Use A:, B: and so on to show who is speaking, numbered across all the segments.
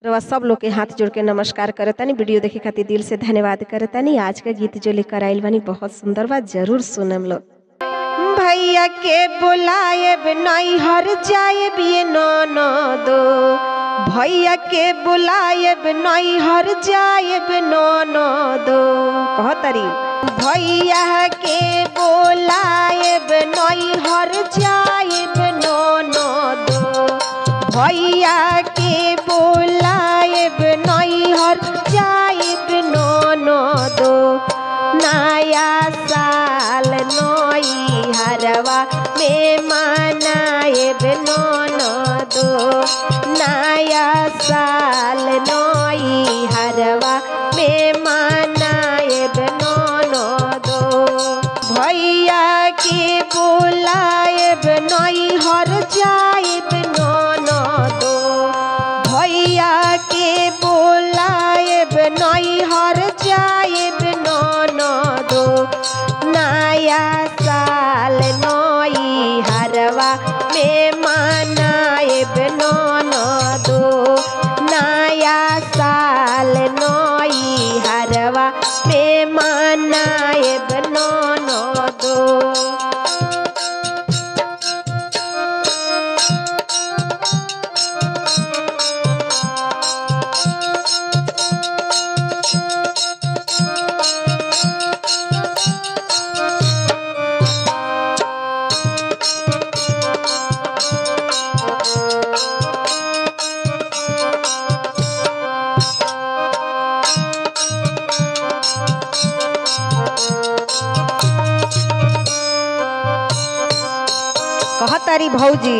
A: रवा सब लोग के हाथ जोड़ के नमस्कार करतानी। वीडियो देखे खातिर दिल से धन्यवाद करतानी। आज का गीत जो लेकर आइल बानी बहुत सुंदर बा, जरूर सुनम लोग। भैया के बुलाएब नैहर जाएब ये ननदो, भैया के बुलाएब नैहर जाएब ननदो। कहतरी भैया के बुलाएब नैहर जाएब ननदो, भैया के बुलाएब नैहर जाएब ननदो। नया साल नैहरवा में मनाएब ननदो, नया साल नैहरवा में मनाएब ननदो। भैया के बुलाएब नैहर जाएब ननदो, भैया के बुलाएब नैहर जाएब ननदो। नया साल नैहरवा में मनाएब ननदो, नया साल नैहरवा में मनाएब ननदो। कहतारी भौजी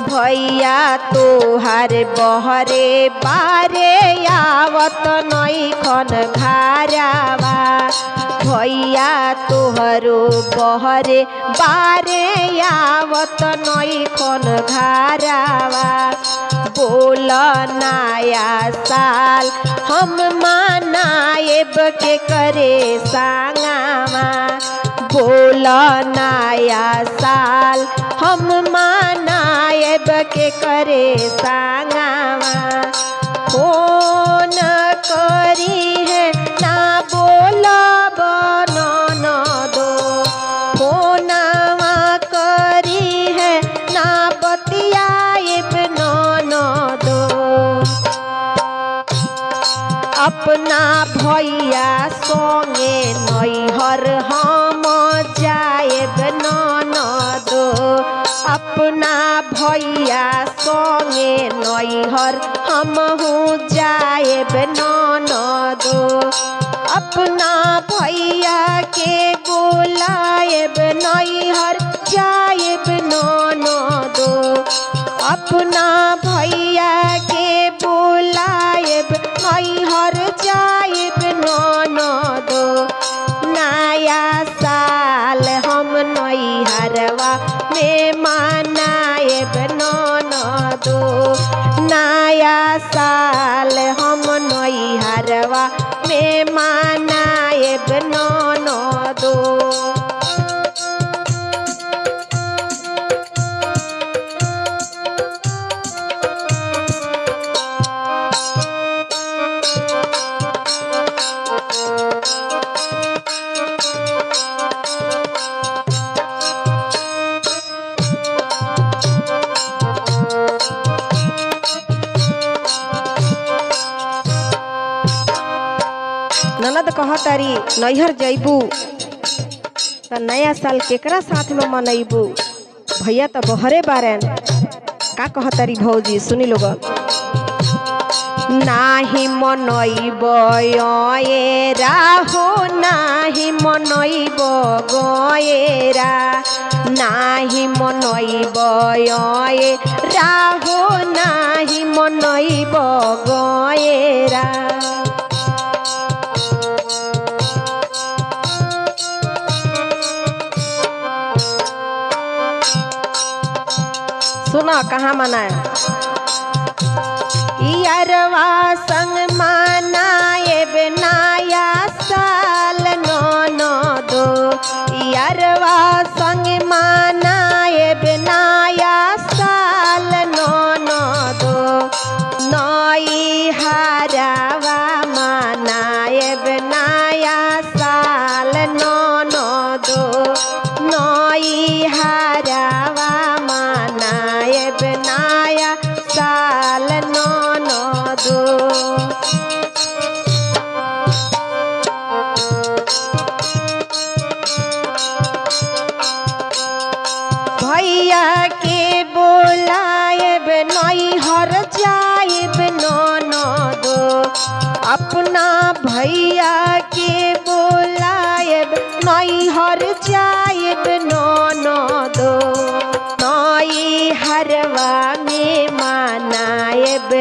A: भैया तोहार बहरे बारे आवत नैखन घरवा, भैया तोहरो बहरे बारे आवत नैखन घरवा। बोल नया साल हम मनाएब के करे संगवा, बोल नया साल हम मनाएब के करे संगवा। फोन करी है ना बोलब ननदो, फोनवा करी है ना बतियाएब ननदो। अपना भैया संगे नैहर हम जाएब ननदो, अपना भैया संगे नैहर हमहू जाएब ननदो। अपना भैया के बुलाएब नैहर जाएब ननदो, अपना भैया के बुलाएब नैहर जाएब ननदो। नया साल हम नैहरवा में मनाएब ननदो, नया साल हम नैहरवा में मनाएब ननदो। ननद कहतारी नैहर जइबू त नया साल केकरा साथ में मनैबू, भैया तो बहरे बारन। का कहतारी भौजी सुनी लोग। नाही मनैब येरा हो नाही मनैब गएरा, नाही मनैब येरा हो नाही मनैब गएरा। सुना कहाँ मनाए यारवा संग मनाएब नया साल ननदो, यारवा संग मनाएब नया साल ननदो।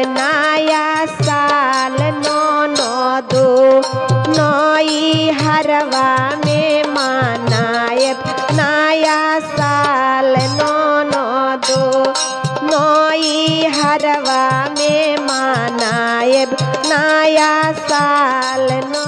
A: नया साल ननदो नई हरवा में मनाएब नया साल ननदो नई हरवा में मनाएब नया साल न